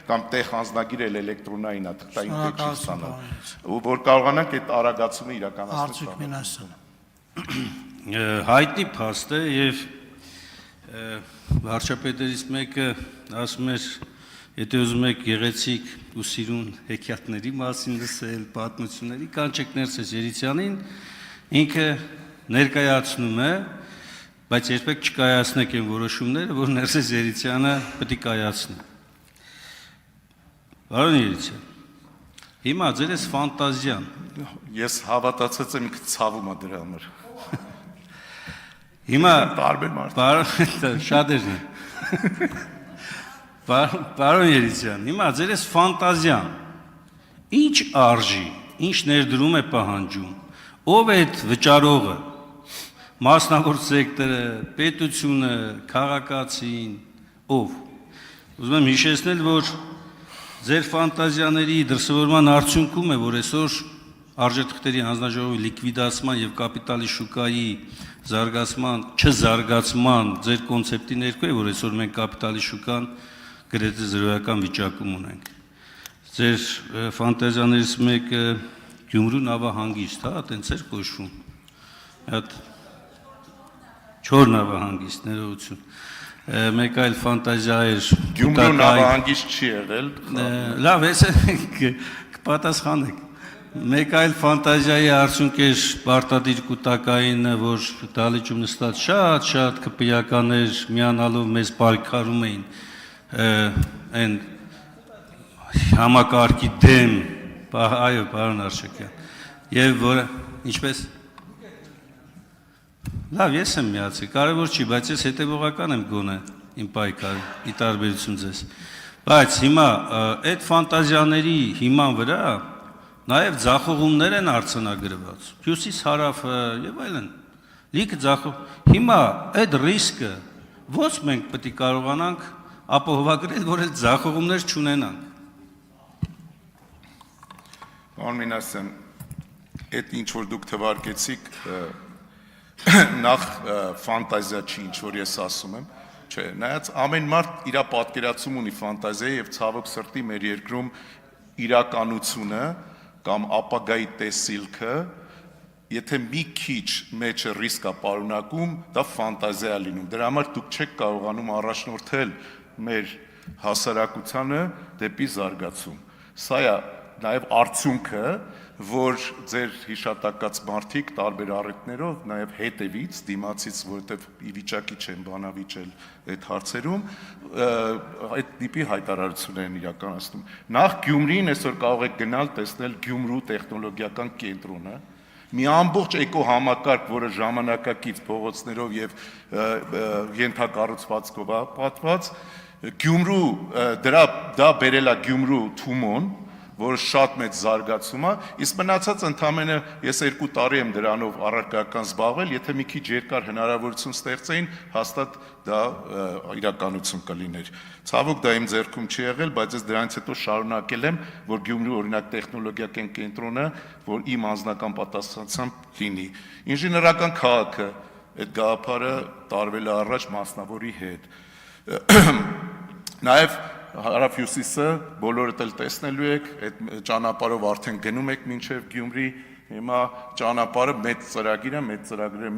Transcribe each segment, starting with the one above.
կամ տեղ անձնագիրել էլեկտրոնային թղթային տեքստի ստանալ, ու որ կարողանանք այդ արագացումը իրականացնել։ Հայտնի փաստ է եւ վարչապետերից մեկը ասում էր, եթե ուզում եք գեղեցիկ ու սիրուն հեքիաթների մասին լսել, պատմությունների, կանչեք Ներսես Երիցյանին, ինքը ներկայացնում է, բայց երբեք չկայացնեք այն որոշումները, որ Ներսես Երիցյանը պետք է կայացնի։ Պարոն Երիցյան, հիմա ձեր էս ֆանտազիան։ Ես հավատացած եմ, ինքը ցավում է դրա համար։ Հիմա տարբեր մարդ։ Շատերն են։ Պարոն Երիցյան, հիմա ձեր էս ֆանտազիան ինչ արժի, ինչ ներդրում է պահանջում, ով է այդ վճարողը, մասնավոր սեկտորը, պետությունը, քաղաքացին, ով։ Ուզում եմ հիշեցնել, որ ձեր ֆանտազիաների դրսևորման արդյունքում է, որ այսօր արժեթղթերի հանձնաժողովի լիկվիդացման եւ կապիտալի շուկայի զարգացման, չզարգացման ձեր կոնցեպտի ներքո է, որ այսօր մենք կապիտալի շուկան գրեթե զրոյական վիճակում ունենք։ Ձեր ֆանտազիաներից մեկը Գյումրու նավահանգիստ, հա, տենց էր կոչվում։ Այդ չոր նավահանգիստ, ներողություն։ Մեկ այլ ֆանտազիա էր Գյումրու նավահանգիստ չի եղել։ Լավ, ես կպատասխանեք։ Մեկ այլ ֆանտազիայի արդյունք էր պարտադիր կուտակայինը, որ դալիճում նստած շատ քպիականներ միանալով մեզ պայքարում էին այն համակարգի դեմ, այո, պարոն Արշակյան, եւ որը ինչպես լավ, ես եմ միացել, կարևոր չի, բայց ես հետևողական եմ գոնե իմ պայքարը, ի տարբերություն ձեզ։ Բայց հիմա այդ ֆանտազիաների հիման վրա նաև ձախողումներ են արձանագրված, Հյուսիս հարավը եւ այլն, լիքը ձախողում։ Հիմա այդ ռիսկը ո՞նց մենք պետք է կարողանանք ապահովագրել, որ այդ ձախողումներ չունենանք։ Պարոն Մինասյան, այդ ինչ որ դուք թվարկեցիք, նախ ֆանտազիա չի, ինչ որ ես ասում եմ, չէ, նայած ամեն մարդ իր պատկերացում ունի ֆանտազիա եւ ցավոք սրտի մեր երկրում իրականությունը կամ ապագայի տեսիլքը, եթե մի քիչ մեջը ռիսկ է պարունակում, դա ֆանտազիա է լինում։ Դրա համար դուք չեք կարողանում առաջնորդել մեր հասարակությանը դեպի զարգացում։ Սա է նաև արդյունքը, որ ձեր հիշատակած մարդիկ տարբեր առիթներով, նաև հետևից, դիմացից, որովհետև ի վիճակի չեն բանավիճել այդ հարցերում, այդ տիպի հայտարարություններ են իրականացնում։ Նախ Գյումրին այսօր կարող եք գնալ տեսնել Գյումրու տեխնոլոգիական կենտրոնը, մի ամբողջ էկոհամակարգ, որը ժամանակակից փողոցներով եւ ենթակառուցվածքով է պատված, Գյումրու դա բերել է Գյումրու Թումոն, որը շատ մեծ զարգացում է, իսկ մնացած ընդամենը ես 2 տարի եմ դրանով առարկայական զբաղվել, եթե մի քիչ երկար հնարավորություն ստեղծեին, հաստատ դա իրականություն կլիներ։ Ցավոք դա իմ ձեռքում չի եղել, բայց ես դրանից հետո շարունակել եմ, որ Գյումրու օրինակ տեխնոլոգիական կենտրոնը, որ իմ անձնական պատասխանությամբ լինի։ Ինժեներական քաղաքը, այդ գաղափարը տարվել է առաջ մասնավորի հետ։ Նաև Հարավ-Հյուսիսը բոլորդ էլ տեսնելու եք, այդ ճանապարհով արդեն գնում եք մինչև Գյումրի, հիմա ճանապարհը մեծ ծրագիր է,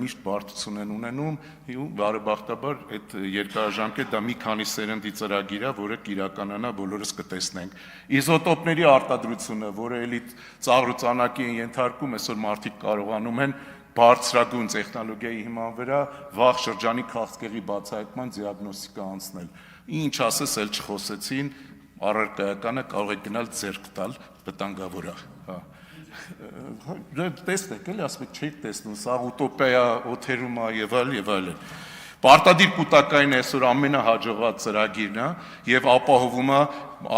միշտ բարդություն են ունենում, ու բարեբախտաբար այդ երկարաժամկետ դա մի քանի սերնդի ծրագիր է, որը կիրականանա, բոլորս կտեսնենք։ Իզոտոպների արտադրությունը, որը էլի ծաղրուծանակի են ենթարկում, այսօր մարդիկ կարողանում են բարձրագույն տեխնոլոգիայի հիման վրա վաղ շրջանի քաղցկեղի բացահայտման դիագնոստիկա անցնել։ Ինչ ասես էլ չխոսեցին, առարկայականը կարող եք գնալ ձեռք տալ, վտանգավոր է, հա։ Տեսնեք, էլի ասում եք, չեք տեսնում, սա ուտոպիա օթերում է եւ այլն։ Պարտադիր կուտակային այսօր ամենահաջողված ծրագիրն է եւ ապահովում է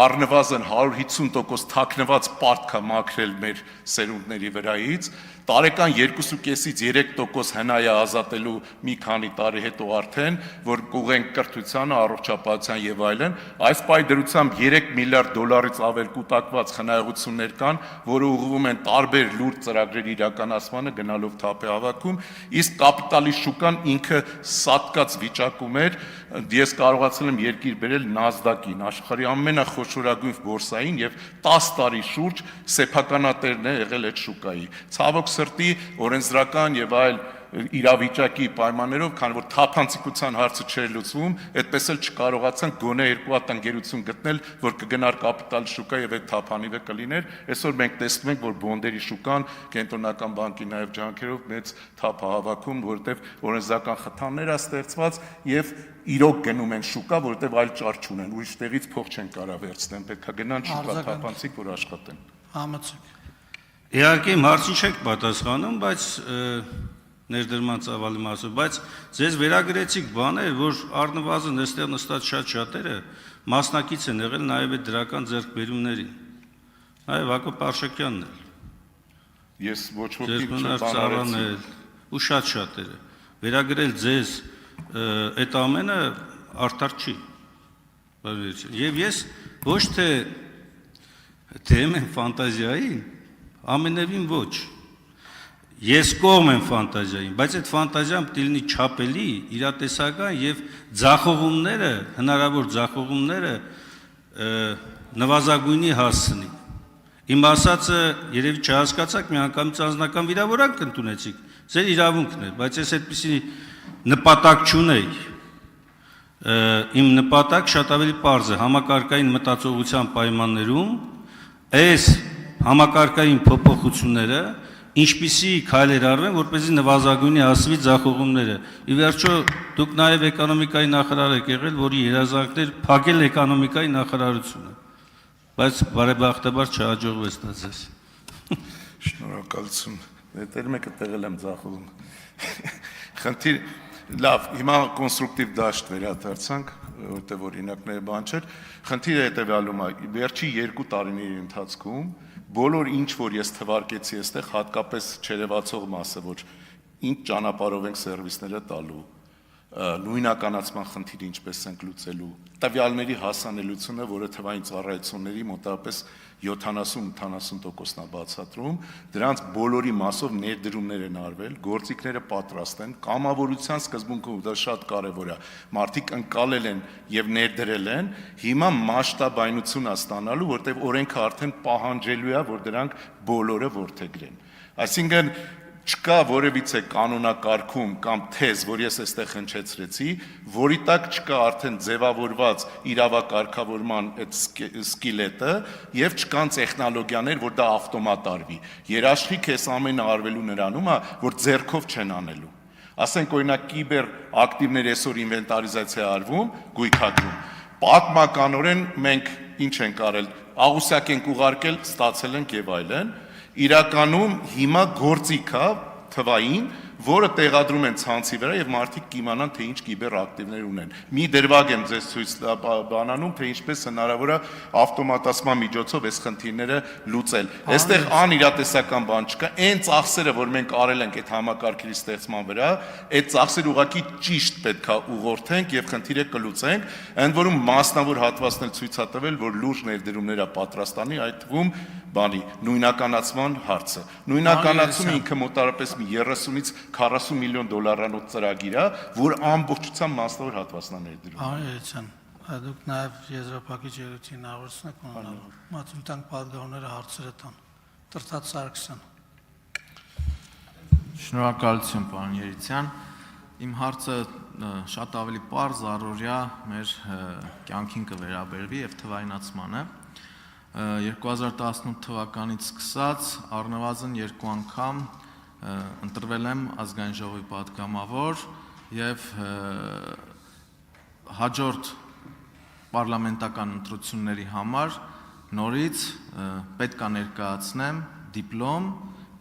առնվազն 150% թաքնված պարտք է մաքրել մեր սերունդների վրայից, տարեկան 2.5-ից 3% հնայ է ազատելու մի քանի տարի հետո արդեն, որ կուղենք կրթությանը, առողջապահության եւ այլն, այս պայդրությամբ 3 միլիարդ դոլարից ավել կուտակված խնայողություններ կան, որը ուղղվում են տարբեր լուրջ ծրագրերի իրականացմանը գնալով թափ է հավաքում, իսկ կապիտալի շուկան ինքը սատկած վիճակում էր, ես կարողացել եմ երկիր բերել Nasdaq-ին, աշխարհի ամենախոշորագույն բորսային եւ 10 տարի շուրջ սեփականատերն է եղել այդ շուկայի։ Ցավոք սրտի օրենսդրական եւ այլ իրավիճակի պայմաններով, քանի որ թափանցիկության հարցը չէր լուծվում, այդպես էլ չկարողացան գոնե երկու հատ ընկերություն գտնել, որ կգնար կապիտալ շուկա եւ այդ թափանիվը կլիներ։ Այսօր մենք տեսնում ենք, որ բոնդերի շուկան կենտրոնական բանկի նաեւ ջանքերով մեծ թափ է հավաքում, որովհետեւ օրենսդրական խթաններ է ստեղծված եւ իրոք գնում են շուկա, որովհետեւ այլ ճար չունեն, ուրիշ տեղից փող չեն կարող վերցնեն, պետք է գնան շուկա թափանցիկ, որ աշխատեն։ Համեցեք։ Իհարկե իմ հարցին չեք պատասխանում, բայց ներդրման ծավալի մասով, բայց ձեզ վերագրեցիք բաներ, որ առնվազն այստեղ նստած շատ-շատերը մասնակից են եղել նաև այդ դրական ձեռքբերումների։ Նաև Հակոբ Արշակյանն էլ։ Ես ոչ ոքի չբանարեցի։ Ու շատ-շատերը։ Վերագրել ձեզ այդ ամենը արդար չի։ Եվ ես ոչ թե դեմ եմ ֆանտազիային, ամենևին ոչ։ Ես կողմ եմ ֆանտազիային, բայց այդ ֆանտազիան պետք է լինի չափելի, իրատեսական եւ ձախողումները, հնարավոր ձախողումները նվազագույնի հասցնի։ Իմ ասածը երևի չհասկացաք, միանգամից անձնական վիրավորանք ընդունեցիք, ձեր իրավունքն է, բայց ես այդպիսի նպատակ չունեի։ Իմ նպատակ շատ ավելի պարզ է, համակարգային մտածողության պայմաններում այս համակարգային փոփոխությունները ինչպիսի քայլեր արվեն, որպեսզի նվազագույնի հասվի ձախողումները։ Ի վերջո դուք նաև էկոնոմիկայի նախարար եք եղել, որի երազանքներ փակել էկոնոմիկայի նախարարությունը, բայց բարեբախտաբար չհաջողվեց դա ձեզ։ Շնորհակալություն։ Դեր մեկը տեղել եմ ձախողում։ Խնդիր, լավ, հիմա կոնստրուկտիվ դաշտ վերադարձանք, որտեղ օրինակները բան չէր։ Խնդիրը հետևյալում է, վերջի 2 տարիների ընթացքում բոլոր ինչ որ ես թվարկեցի այստեղ, հատկապես չերևացող մասը, որ ինչ ճանապարհով ենք սերվիսները տալու, նույնականացման խնդիրը ինչպես ենք լուծելու, տվյալների հասանելիությունը, որը թվային ծառայությունների մոտավորապես 70-80%-ն է բացատրում, դրանց բոլորի մասով ներդրումներ են արվել, գործիքները պատրաստ են, կամավորության սկզբունքը դա շատ կարևոր է, մարդիկ ընկալել են եւ ներդրել են, հիմա մասշտաբայնություն է ստանալու, որտեղ օրենքը արդեն պահանջելու է, որ դրանք բոլորը ворթեգրեն։ Այսինքն չկա որևիցե կանոնակարգում կամ թեզ, որ ես այստեղ հնչեցրեցի, որի տակ չկա արդեն ձևավորված իրավակարգավորման այդ սկիլետը եւ չկան տեխնոլոգիաներ, որ դա ավտոմատ արվի։ Երաշխիք էս ամենը արվելու նրանում է, որ ձեռքով չեն անելու։ Ասենք օրինակ կիբեր ակտիվներ այսօր ինվենտարիզացիա արվում, գույքագրում։ Պատմականորեն մենք ինչ ենք արել, աղուսակ ենք ուղարկել, ստացել ենք եւ այլն։ Իրականում հիմա գործիք է թվային, որը տեղադրում են ցանցի վրա եւ մարդիկ կիմանան թե ինչ կիբեր ակտիվներ ունեն։ Մի դրվագ եմ ձեզ ցույց բանանում, թե ինչպես հնարավոր է ավտոմատացման միջոցով այս խնդիրները լուծել։ Այստեղ անիրատեսական բան չկա, այն ծախսերը, որ մենք արել ենք այդ համակարգերի ստեղծման վրա, այդ ծախսերը ուղղակի ճիշտ պետք է ուղղորդենք եւ խնդիրը կլուծենք, ընդ որում մասնավոր հատվածն էլ ցույց է տվել, որ լուրջ ներդրումներ է պատրաստանի, այդ թվում բանի նույնականացման հարցը։ Նույնականացումը ինքը մոտավորապես մի 30-ից 40 միլիոն դոլարանոց ծրագիր է, որ ամբողջությամբ մասնավոր հատվածն է ներդրում։ Արեցան, դուք նաև եզրափակիչ ելույթին հաղորդում եք ունենալու։ Մատուցանք պատգամները հարցերը տան։ Տրտած Սարգսյան։ Շնորհակալություն, պարոն Երիցյան։ Իմ հարցը շատ ավելի պարզ, առօրյա մեր կյանքին կվերաբերվի եւ թվայնացմանը։ 2018 թվականից սկսած առնվազն 2 անգամ ընտրվել եմ ազգային ժողովի պատգամավոր եւ հաջորդ պարլամենտական ընտրությունների համար նորից պետք է ներկայացնեմ դիպլոմ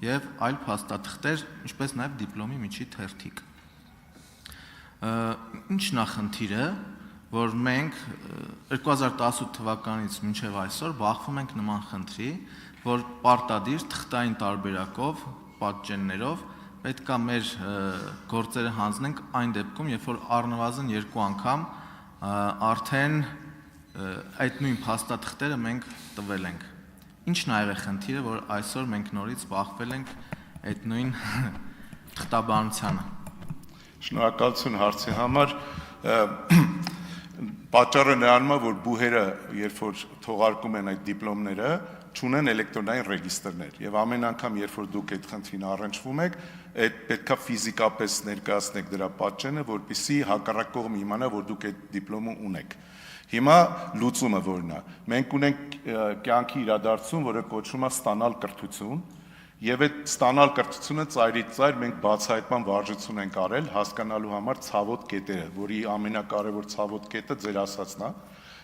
եւ այլ փաստաթղթեր, ինչպես նաեւ դիպլոմի միջի թերթիկ։ Ինչն է խնդիրը, որ մենք 2018 թվականից մինչև այսօր բախվում ենք նման խնդրի, որ պարտադիր թղթային տարբերակով պատճեններով պետք է մեր գործերը հանձնենք այն դեպքում, երբ որ առնվազն 2 անգամ արդեն այդ նույն փաստաթղթերը մենք տվել ենք։ Ինչն է եղել խնդիրը, որ այսօր մենք նորից բախվել ենք այդ նույն թղթաբանությանը։ Շնորհակալություն հարցի համար։ Պատճառը նրանում է, որ բուհերը, երբ որ թողարկում են այդ դիպլոմները, չունեն էլեկտրոնային ռեգիստրներ, եւ ամեն անգամ, երբ որ դուք այդ խնդրին առնչվում եք, այդ պետքա ֆիզիկապես ներկայացնեք դրա պատճենը, որպեսզի հակառակ կողմը իմանա, որ դուք այդ դիպլոմը ունեք։ Հիմա լուծումը որն է։ Մենք ունենք կյանքի իրադարձություն, որը կոչվում է ստանալ կրթություն, եւ այդ ստանալ կրթությունը ծայրից ծայր մենք բացահայտման վարժություն ենք արել հասկանալու համար ցավոտ կետերը, որի ամենակարևոր ցավոտ կետը ձեր ասածն է։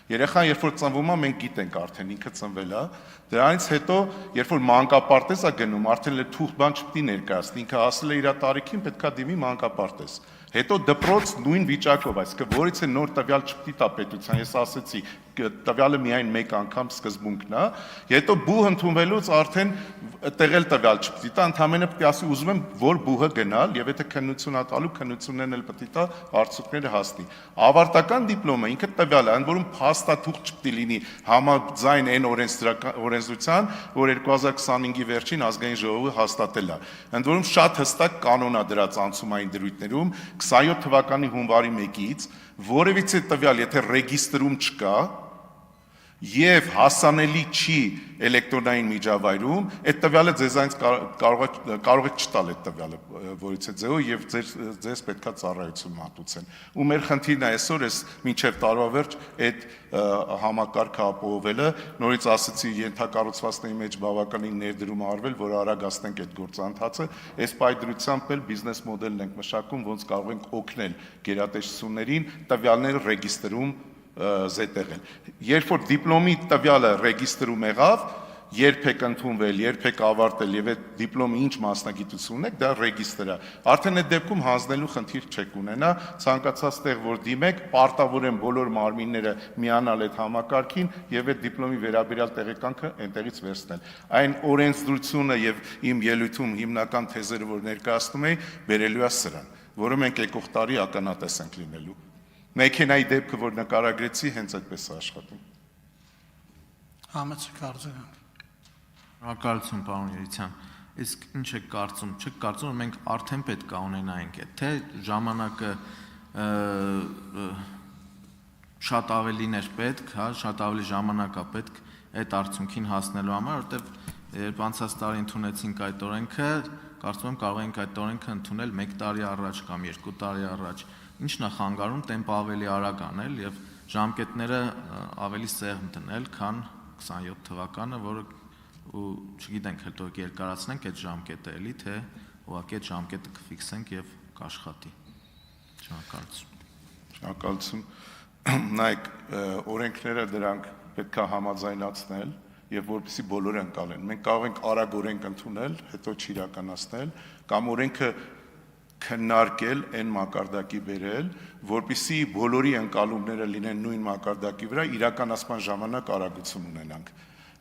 Երեխան երբ որ ծնվում է, մենք գիտենք արդեն ինքը ծնվել է, դրանից հետո երբ որ մանկապարտեզ է գնում, արդեն թուղթ բան չպետք է ներկայացնի, ինքը ասել է իր տարիքին պետքա դիմի մանկապարտեզ։ Հետո դպրոց նույն վիճակով, այսինքն որից է նոր տվյալ չպետք է տա պետության, ես ասեցի, տվյալը միայն մեկ անգամ սկզբունքն է, հետո բուհ ընդունվելուց արդեն տեղել տվյալ չպետք է տա, ընդհանրապես պետք է ասի ուզում եմ որ բուհը գնալ եւ եթե քննություն տալու քննություններն էլ պետք է տա արդյունքները հասնի։ Ավարտական դիպլոմը ինքը տվյալ է, ընդ որում փաստաթուղթ չպետք է լինի համաձայն այն օրենսդրության, որ 2025-ի վերջին ազգային ժողովը հաստատել է։ Ընդ որում շատ հստակ կանոն է դրա ցանցումային դրույթներում 27 թվականի հունվարի 1-ից որևիցե տվյալ, եթե ռեգիստրում չկա եւ հասանելի չի էլեկտրոնային միջավայրում, այդ տվյալը ձեզանից կարող է չտալ այդ տվյալը, որից է ձեւով եւ ձեզ պետքա ծառայություն մատուցեն։ Ու մեր խնդիրն է այսօր էս մինչեւ տարվա վերջ այդ համակարգը ապահովելը, նորից ասացի ենթակառուցվածքների մեջ բավականին ներդրում արվել, որ արագացնենք այդ գործընթացը, այս պայդրությամբ էլ բիզնես մոդելն ենք մշակում, ոնց կարող ենք օգնել գերատեսչություններին տվյալները ռեգիստրում զետեղել։ Երբ որ դիպլոմի տվյալը ռեգիստրում եղավ, երբեք ընդունվել, երբեք ավարտել եւ այդ դիպլոմի ինչ մասնագիտություն ունեք, դա ռեգիստրը։ Արդեն այդ դեպքում հանձնելու խնդիր չեք ունենա, ցանկացած տեղ որ դիմեք, պարտավոր են բոլոր մարմինները միանալ այդ համակարգին եւ այդ դիպլոմի վերաբերյալ տեղեկանքը այնտեղից վերցնել։ Այն օրենսդրությունը եւ իմ ելույթում հիմնական թեզերը, որ ներկայացնում էի, բերելու է սրան, որը մենք եկող տարի ականատես ենք լինելու։ Մեքենայի դեպքը, որ նկարագրեցի, հենց այդպես է աշխատում։ Համեցեք արձագանք։ Շնորհակալություն, պարոն Երիցյան։ Իսկ ինչ եք կարծում, չեք կարծում, որ մենք արդեն պետք է ունենայինք այդ, թե ժամանակը շատ ավելին էր պետք, հա, շատ ավելի ժամանակ է պետք այդ արդյունքին հասնելու համար, որովհետև երբ անցած տարի ընդունեցինք այդ օրենքը, կարծում եմ կարող ենք այդ օրենքը ընդունել 1 տարի առաջ կամ 2 տարի առաջ։ Ինչն է խանգարում տեմպը ավելի արագ անել եւ ժամկետները ավելի սեղմ դնել, քան 27 թվականը, որը ու չգիտենք հետո երկարացնենք այդ ժամկետը էլի, թե ուղղակի այդ ժամկետը կֆիքսենք եւ կաշխատի։ Շնորհակալություն։ Շնորհակալություն։ Նայեք, օրենքները դրանք պետք է համաձայնացնել եւ որպեսզի բոլորը ընկալեն։ Մենք կարող ենք արագ օրենք ընդունել, հետո չիրականացնել, կամ օրենքը քննարկել այն մակարդակի բերել, որպեսզի բոլորի ընկալումները լինեն նույն մակարդակի վրա, իրականացման ժամանակ արագություն ունենանք։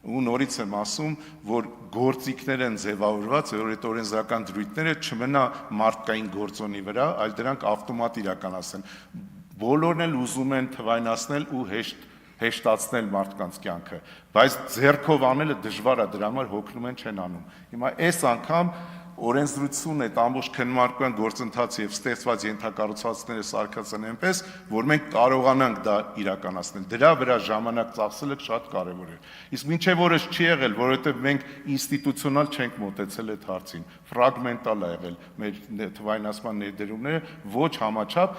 Ու նորից եմ ասում, որ գործիքներ են ձևավորված, որ այդ օրենսդրական դրույթները չմնա մարդկային գործոնի վրա, այլ դրանք ավտոմատ իրականացնեն։ Բոլորն էլ ուզում են թվայնացնել ու հեշտացնել մարդկանց կյանքը, բայց ձեռքով անելը դժվար է, դրա համար հոգնում են չեն անում։ Հիմա այս անգամ օրենսդրությունն այդ ամբողջ քննարկման գործընթացը եւ ստեղծված ենթակառուցվածքները սարքած են այնպես, որ մենք կարողանանք դա իրականացնել։ Դրա վրա ժամանակ ծախսելը շատ կարեւոր է։ Իսկ մինչեւ օրս չի եղել, որովհետեւ մենք ինստիտուցիոնալ չենք մոտեցել այդ հարցին։ Ֆրագմենտալ է եղել մեր թվայնացման ներդրումները, ոչ համաչափ